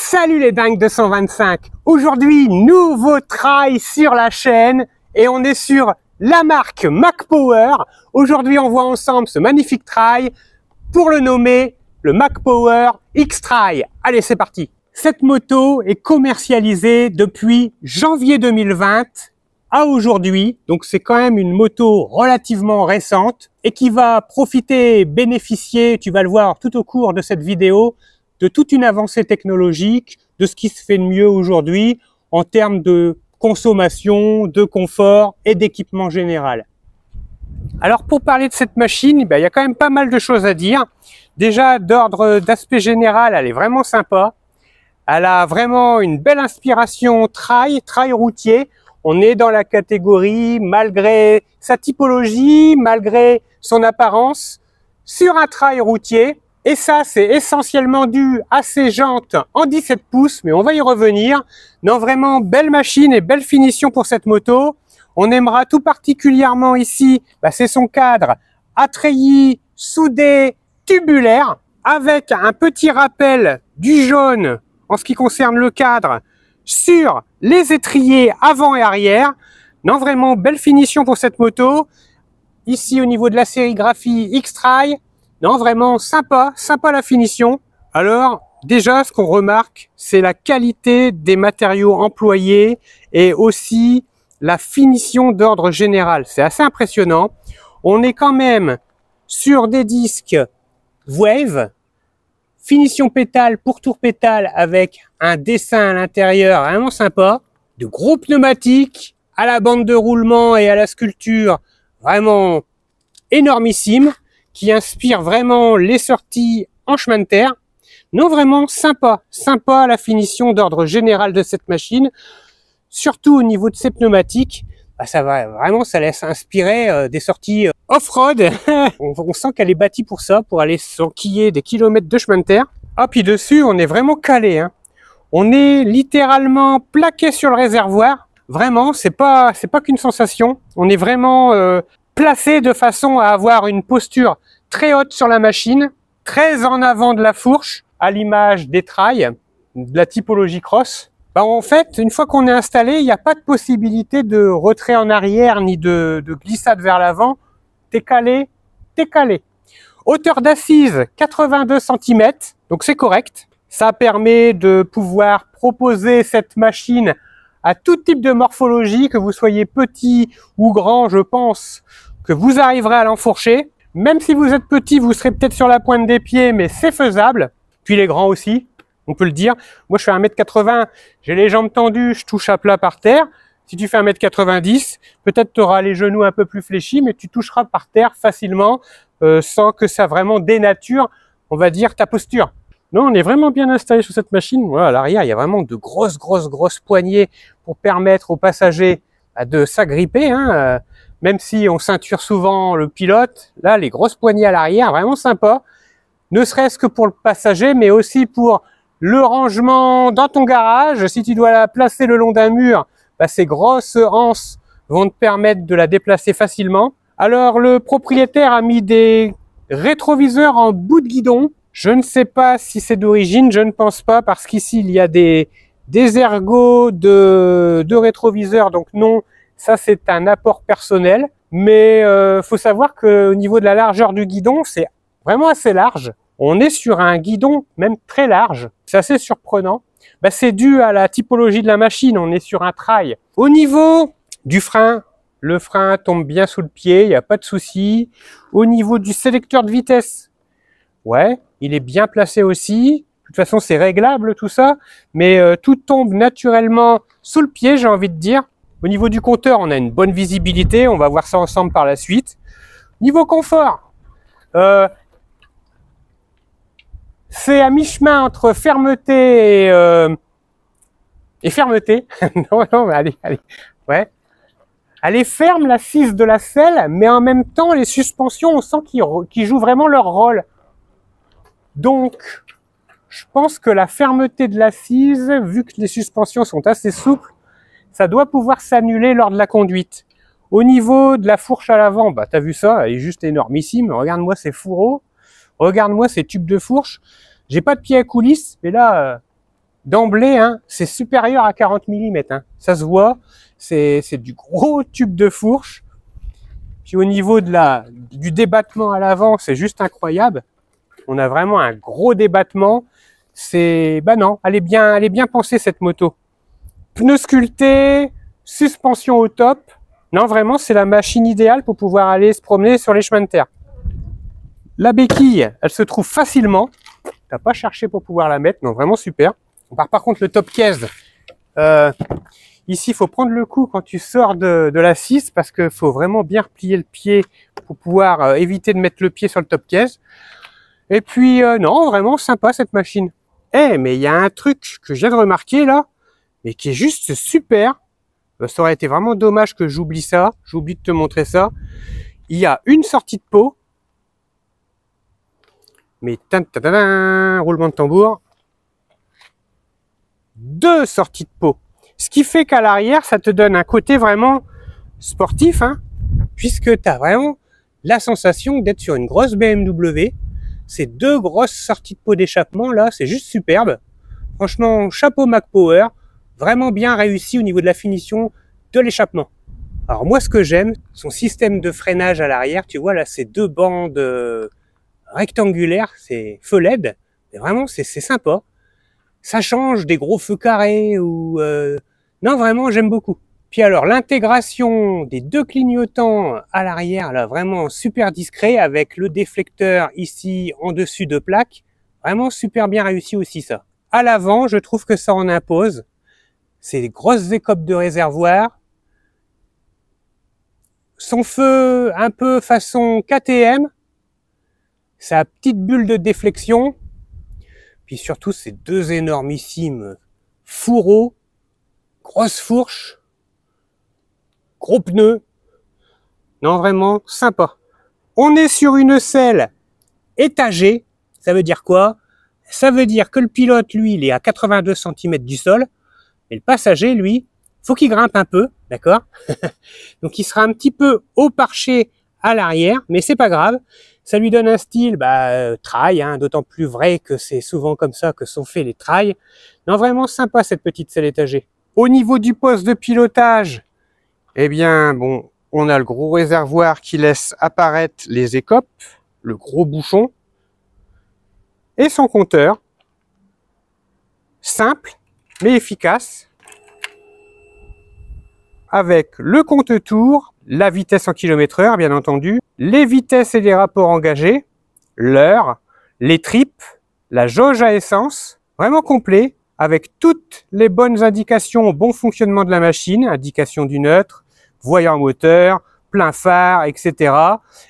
Salut les dingues 225. Aujourd'hui, nouveau trail sur la chaîne et on est sur la marque Mac Power. Aujourd'hui, on voit ensemble ce magnifique trail pour le nommer le Mac Power X-Trail. Allez, c'est parti. Cette moto est commercialisée depuis janvier 2020 à aujourd'hui. Donc, c'est quand même une moto relativement récente et qui va profiter, bénéficier, tu vas le voir tout au cours de cette vidéo, de toute une avancée technologique, de ce qui se fait de mieux aujourd'hui en termes de consommation, de confort et d'équipement général. Alors pour parler de cette machine, il y a quand même pas mal de choses à dire. Déjà d'aspect général, elle est vraiment sympa. Elle a vraiment une belle inspiration trail routier. On est dans la catégorie, malgré sa typologie, malgré son apparence, sur un trail routier. Et ça, c'est essentiellement dû à ces jantes en 17 pouces, mais on va y revenir. Non, vraiment, belle machine et belle finition pour cette moto. On aimera tout particulièrement ici, c'est son cadre à treillis, soudé, tubulaire, avec un petit rappel du jaune en ce qui concerne le cadre sur les étriers avant et arrière. Non, vraiment, belle finition pour cette moto. Ici, au niveau de la sérigraphie X-Trail, non, vraiment sympa la finition. Alors, déjà, ce qu'on remarque, c'est la qualité des matériaux employés et aussi la finition d'ordre général. C'est assez impressionnant. On est quand même sur des disques Wave, finition pétale pour tour pétale avec un dessin à l'intérieur vraiment sympa. De gros pneumatiques à la bande de roulement et à la sculpture vraiment énormissime, qui inspire vraiment les sorties en chemin de terre. Non, vraiment sympa la finition d'ordre général de cette machine, surtout au niveau de ses pneumatiques. Ça laisse inspirer des sorties off-road. on sent qu'elle est bâtie pour ça, pour aller s'enquiller des kilomètres de chemin de terre. Ah, puis dessus, on est vraiment calé, hein. On est littéralement plaqué sur le réservoir. Vraiment, c'est pas qu'une sensation. On est vraiment placé de façon à avoir une posture très haute sur la machine, très en avant de la fourche, à l'image des trails, de la typologie cross. En fait, une fois qu'on est installé, il n'y a pas de possibilité de retrait en arrière ni de glissade vers l'avant. T'es calé, t'es calé. Hauteur d'assise, 82 cm, donc c'est correct. Ça permet de pouvoir proposer cette machine à tout type de morphologie, que vous soyez petit ou grand, je pense que vous arriverez à l'enfourcher. Même si vous êtes petit, vous serez peut-être sur la pointe des pieds, mais c'est faisable. Puis les grands aussi, on peut le dire. Moi, je fais 1m80, j'ai les jambes tendues, je touche à plat par terre. Si tu fais 1m90, peut-être tu auras les genoux un peu plus fléchis, mais tu toucheras par terre facilement, sans que ça vraiment dénature, on va dire, ta posture. Non, on est vraiment bien installé sur cette machine. Voilà, à l'arrière, il y a vraiment de grosses poignées pour permettre aux passagers de s'agripper, hein. Même si on ceinture souvent le pilote, là, les grosses poignées à l'arrière, vraiment sympa. Ne serait-ce que pour le passager, mais aussi pour le rangement dans ton garage. Si tu dois la placer le long d'un mur, ces grosses anses vont te permettre de la déplacer facilement. Alors, le propriétaire a mis des rétroviseurs en bout de guidon. Je ne sais pas si c'est d'origine, je ne pense pas, parce qu'ici, il y a des ergots de rétroviseurs, donc non. Ça, c'est un apport personnel, mais faut savoir qu'au niveau de la largeur du guidon, c'est vraiment assez large. On est sur un guidon même très large. C'est assez surprenant. C'est dû à la typologie de la machine. On est sur un trail. Au niveau du frein, le frein tombe bien sous le pied, il n'y a pas de souci. Au niveau du sélecteur de vitesse, ouais, il est bien placé aussi. De toute façon, c'est réglable tout ça, mais tout tombe naturellement sous le pied, j'ai envie de dire. Au niveau du compteur, on a une bonne visibilité. On va voir ça ensemble par la suite. Niveau confort, c'est à mi-chemin entre fermeté et fermeté. non, mais allez. Ouais. Elle est ferme, l'assise de la selle, mais en même temps, les suspensions, on sent qu'ils jouent vraiment leur rôle. Donc, je pense que la fermeté de l'assise, vu que les suspensions sont assez souples, ça doit pouvoir s'annuler lors de la conduite. Au niveau de la fourche à l'avant, t'as vu ça, elle est juste énormissime. Regarde-moi ces fourreaux, regarde-moi ces tubes de fourche. J'ai pas de pied à coulisses, mais là, d'emblée, hein, c'est supérieur à 40 mm. Hein. Ça se voit, c'est du gros tube de fourche. Puis au niveau du débattement à l'avant, c'est juste incroyable. On a vraiment un gros débattement. C'est, bah non, elle est bien pensée cette moto. Pneus sculptés, suspension au top. Non, vraiment, c'est la machine idéale pour pouvoir aller se promener sur les chemins de terre. La béquille, elle se trouve facilement. T'as pas cherché pour pouvoir la mettre. Non, vraiment super. Par contre, le top case, ici, il faut prendre le coup quand tu sors de la 6 parce qu'il faut vraiment bien replier le pied pour pouvoir éviter de mettre le pied sur le top case. Et puis, non, vraiment sympa cette machine. Eh, mais il y a un truc que je viens de remarquer là, mais qui est juste super. Ça aurait été vraiment dommage que j'oublie ça. J'oublie de te montrer ça. Il y a une sortie de pot. Mais roulement de tambour. 2 sorties de pot. Ce qui fait qu'à l'arrière, ça te donne un côté vraiment sportif, hein, puisque tu as vraiment la sensation d'être sur une grosse BMW. Ces 2 grosses sorties de pot d'échappement là, c'est juste superbe. Franchement, chapeau MacPower. Vraiment bien réussi au niveau de la finition de l'échappement. Alors moi, ce que j'aime, son système de freinage à l'arrière, tu vois là, ces 2 bandes rectangulaires, c'est feu LED, mais vraiment c'est sympa. Ça change des gros feux carrés ou non, vraiment j'aime beaucoup. Puis alors l'intégration des 2 clignotants à l'arrière, là vraiment super discret avec le déflecteur ici en dessus de plaque, vraiment super bien réussi aussi ça. À l'avant, je trouve que ça en impose. C'est des grosses écopes de réservoir. Son feu un peu façon KTM. Sa petite bulle de déflexion. Puis surtout ces 2 énormissimes fourreaux. Grosse fourche. Gros pneus. Non, vraiment sympa. On est sur une selle étagée. Ça veut dire quoi? Ça veut dire que le pilote, lui, il est à 82 cm du sol. Et le passager, lui, faut qu'il grimpe un peu, d'accord? Donc il sera un petit peu haut parché à l'arrière, mais c'est pas grave. Ça lui donne un style, trail, hein, d'autant plus vrai que c'est souvent comme ça que sont faits les trails. Non, vraiment sympa cette petite selle étagée. Au niveau du poste de pilotage, eh bien, bon, on a le gros réservoir qui laisse apparaître les écopes, le gros bouchon, et son compteur. Simple, mais efficace, avec le compte-tours, la vitesse en km/h bien entendu, les vitesses et les rapports engagés, l'heure, les tripes, la jauge à essence, vraiment complet, avec toutes les bonnes indications au bon fonctionnement de la machine, indication du neutre, voyant moteur, plein phare, etc.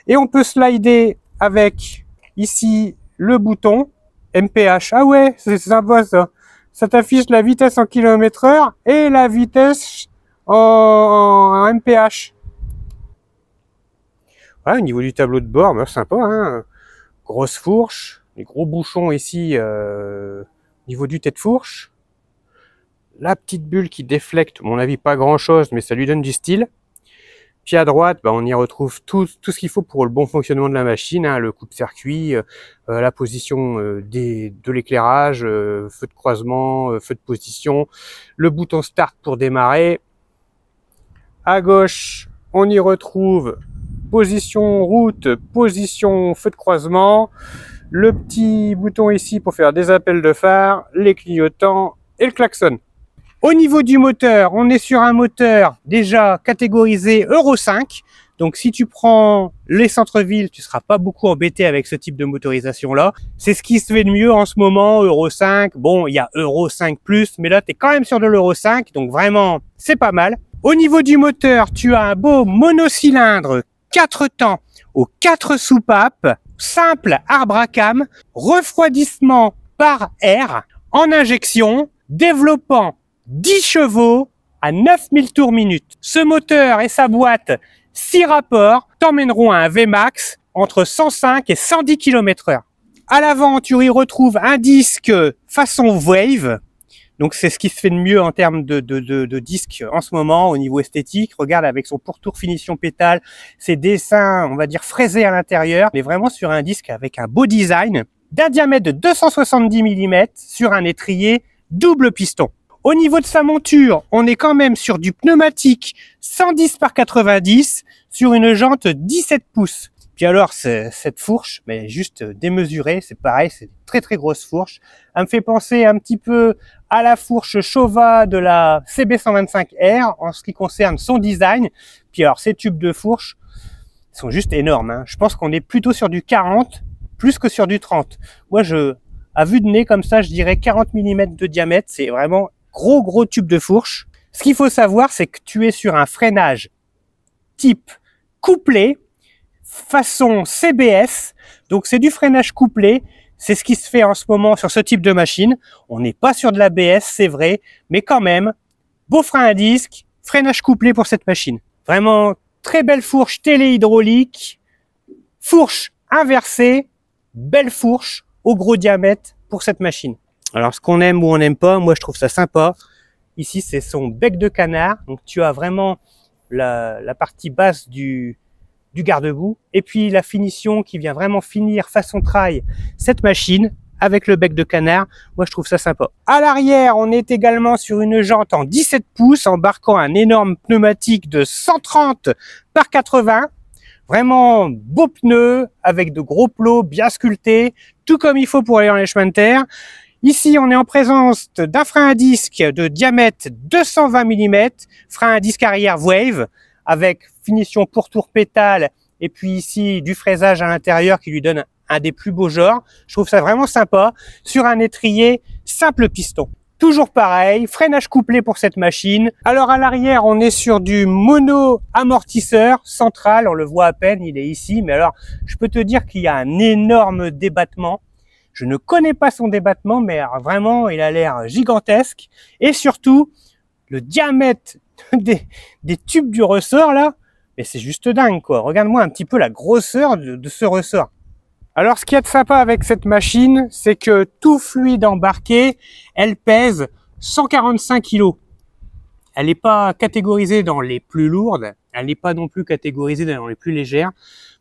Et on peut slider avec ici le bouton MPH. Ah ouais, c'est sympa ça. Ça t'affiche la vitesse en km/h et la vitesse en MPH. Ouais, au niveau du tableau de bord, sympa, hein. Grosse fourche, les gros bouchons ici au niveau du tête-fourche. La petite bulle qui déflecte, à mon avis pas grand chose, mais ça lui donne du style. Puis à droite, on y retrouve tout ce qu'il faut pour le bon fonctionnement de la machine, hein, le coupe-circuit, la position de l'éclairage, feu de croisement, feu de position, le bouton start pour démarrer. À gauche, on y retrouve position route, position feu de croisement, le petit bouton ici pour faire des appels de phare, les clignotants et le klaxon. Au niveau du moteur, on est sur un moteur déjà catégorisé Euro 5. Donc si tu prends les centres-villes, tu ne seras pas beaucoup embêté avec ce type de motorisation-là. C'est ce qui se fait de mieux en ce moment, Euro 5. Bon, il y a Euro 5+, mais là, tu es quand même sur de l'Euro 5. Donc vraiment, c'est pas mal. Au niveau du moteur, tu as un beau monocylindre 4 temps aux 4 soupapes, simple arbre à cam, refroidissement par air, en injection, développant 10 chevaux à 9000 tours minute. Ce moteur et sa boîte 6 rapports t'emmèneront à un Vmax entre 105 et 110 km/h. À l'avant, tu y retrouves un disque façon Wave. Donc c'est ce qui se fait de mieux en termes de disque en ce moment au niveau esthétique. Regarde avec son pourtour finition pétale, ses dessins, on va dire fraisés à l'intérieur, mais vraiment sur un disque avec un beau design, d'un diamètre de 270 mm sur un étrier double piston. Au niveau de sa monture, on est quand même sur du pneumatique 110 par 90 sur une jante 17 pouces. Puis alors, cette fourche, mais juste démesurée, c'est pareil, c'est une très très grosse fourche. Elle me fait penser un petit peu à la fourche Chauva de la CB125R en ce qui concerne son design. Puis alors, ces tubes de fourche sont juste énormes, hein. Je pense qu'on est plutôt sur du 40 plus que sur du 30. Moi, à vue de nez comme ça, je dirais 40 mm de diamètre. C'est vraiment gros tube de fourche. Ce qu'il faut savoir, c'est que tu es sur un freinage type couplé, façon CBS, donc c'est du freinage couplé, c'est ce qui se fait en ce moment sur ce type de machine. On n'est pas sur de l'ABS, c'est vrai, mais quand même, beau frein à disque, freinage couplé pour cette machine. Vraiment très belle fourche téléhydraulique, fourche inversée, belle fourche au gros diamètre pour cette machine. Alors ce qu'on aime ou on n'aime pas, moi je trouve ça sympa. Ici c'est son bec de canard, donc tu as vraiment la partie basse du garde-boue et puis la finition qui vient vraiment finir façon trail cette machine avec le bec de canard. Moi je trouve ça sympa. À l'arrière on est également sur une jante en 17 pouces embarquant un énorme pneumatique de 130 par 80. Vraiment beau pneu avec de gros plots bien sculptés, tout comme il faut pour aller en lèchement de terre. Ici, on est en présence d'un frein à disque de diamètre 220 mm, frein à disque arrière Wave, avec finition pourtour pétale, et puis ici du fraisage à l'intérieur qui lui donne un des plus beaux genres. Je trouve ça vraiment sympa, sur un étrier simple piston. Toujours pareil, freinage couplé pour cette machine. Alors à l'arrière, on est sur du mono amortisseur central, on le voit à peine, il est ici, mais alors je peux te dire qu'il y a un énorme débattement. Je ne connais pas son débattement, mais vraiment, il a l'air gigantesque. Et surtout, le diamètre des tubes du ressort, là, mais c'est juste dingue, quoi. Regarde-moi un petit peu la grosseur de ce ressort. Alors, ce qu'il y a de sympa avec cette machine, c'est que tout fluide embarqué, elle pèse 145 kg. Elle n'est pas catégorisée dans les plus lourdes, elle n'est pas non plus catégorisée dans les plus légères.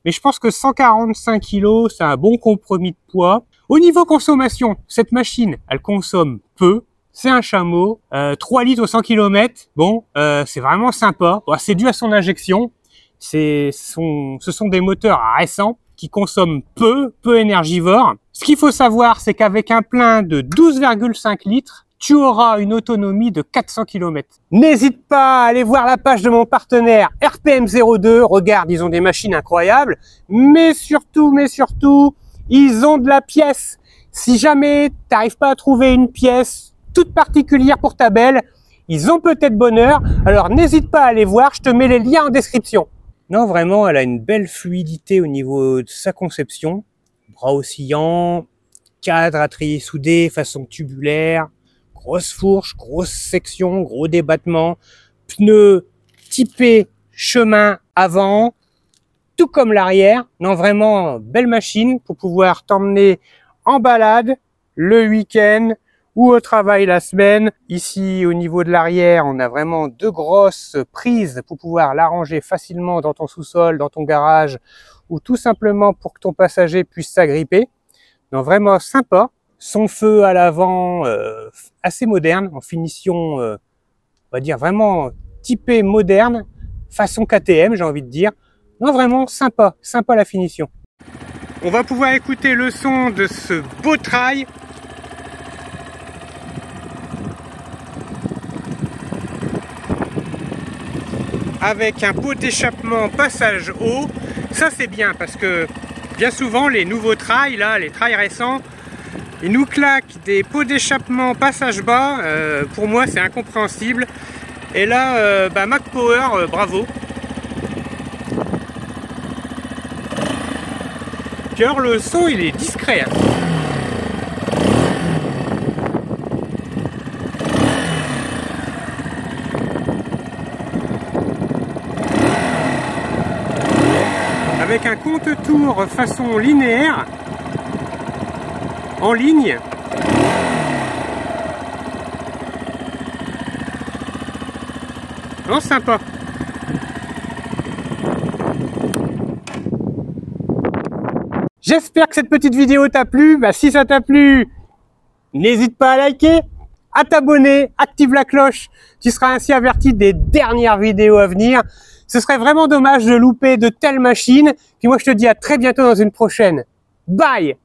Mais je pense que 145 kg, c'est un bon compromis de poids. Au niveau consommation, cette machine, elle consomme peu. C'est un chameau, 3 litres au 100 km. Bon, c'est vraiment sympa. Bon, c'est dû à son injection. Ce sont des moteurs récents qui consomment peu énergivores. Ce qu'il faut savoir, c'est qu'avec un plein de 12,5 litres, tu auras une autonomie de 400 km. N'hésite pas à aller voir la page de mon partenaire RPM02. Regarde, ils ont des machines incroyables. Mais surtout, ils ont de la pièce. Si jamais tu n'arrives pas à trouver une pièce toute particulière pour ta belle, ils ont peut-être bonheur. Alors n'hésite pas à aller voir, je te mets les liens en description. Non, vraiment, elle a une belle fluidité au niveau de sa conception. Bras oscillants, cadre à treillis soudé, façon tubulaire, grosse fourche, grosse section, gros débattement, pneus typés chemin avant, tout comme l'arrière. Non, vraiment, belle machine pour pouvoir t'emmener en balade le week-end ou au travail la semaine. Ici, au niveau de l'arrière, on a vraiment deux grosses prises pour pouvoir l'arranger facilement dans ton sous-sol, dans ton garage, ou tout simplement pour que ton passager puisse s'agripper. Non, vraiment sympa. Son feu à l'avant, assez moderne, en finition, on va dire vraiment typé moderne, façon KTM, j'ai envie de dire. Non, vraiment sympa la finition. On va pouvoir écouter le son de ce beau trail. Avec un pot d'échappement passage haut. Ça c'est bien parce que bien souvent les nouveaux trails, là, les trails récents, ils nous claquent des pots d'échappement passage bas. Pour moi c'est incompréhensible. Et là, Mac Power, bravo. Puis alors le son il est discret. Hein. Avec un compte-tour façon linéaire, en ligne. Non, sympa. J'espère que cette petite vidéo t'a plu. Si ça t'a plu, n'hésite pas à liker, à t'abonner, active la cloche, tu seras ainsi averti des dernières vidéos à venir. Ce serait vraiment dommage de louper de telles machines. Puis moi je te dis à très bientôt dans une prochaine. Bye!